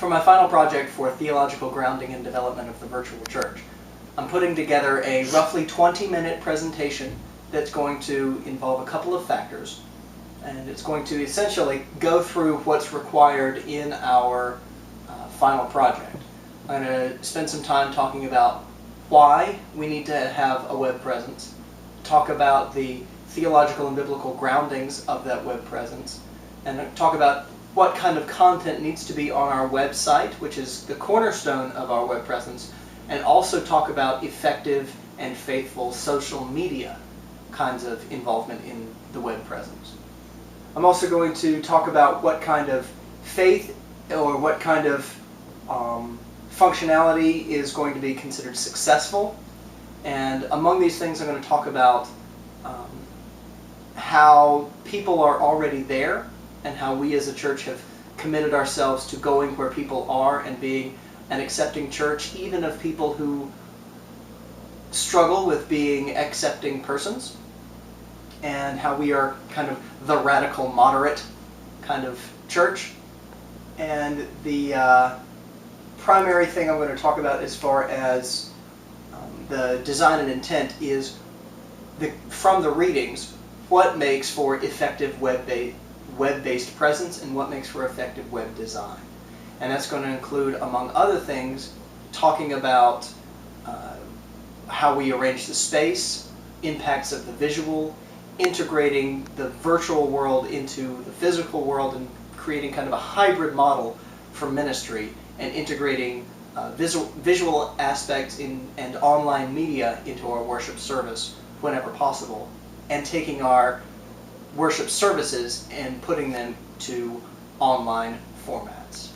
For my final project for Theological Grounding and Development of the Virtual Church, I'm putting together a roughly 20-minute presentation that's going to involve a couple of factors, and it's going to essentially go through what's required in our final project. I'm going to spend some time talking about why we need to have a web presence, talk about the theological and biblical groundings of that web presence, and talk about what kind of content needs to be on our website, which is the cornerstone of our web presence, and also talk about effective and faithful social media kinds of involvement in the web presence. I'm also going to talk about what kind of faith or what kind of functionality is going to be considered successful, and among these things I'm going to talk about how people are already there and how we as a church have committed ourselves to going where people are and being an accepting church, even of people who struggle with being accepting persons, and how we are kind of the radical moderate kind of church. And the primary thing I'm going to talk about as far as the design and intent is from the readings, what makes for effective web-based presence and what makes for effective web design. And that's going to include, among other things, talking about how we arrange the space, impacts of the visual, integrating the virtual world into the physical world and creating kind of a hybrid model for ministry, and integrating visual aspects and online media into our worship service whenever possible, and taking our worship services and putting them to online formats.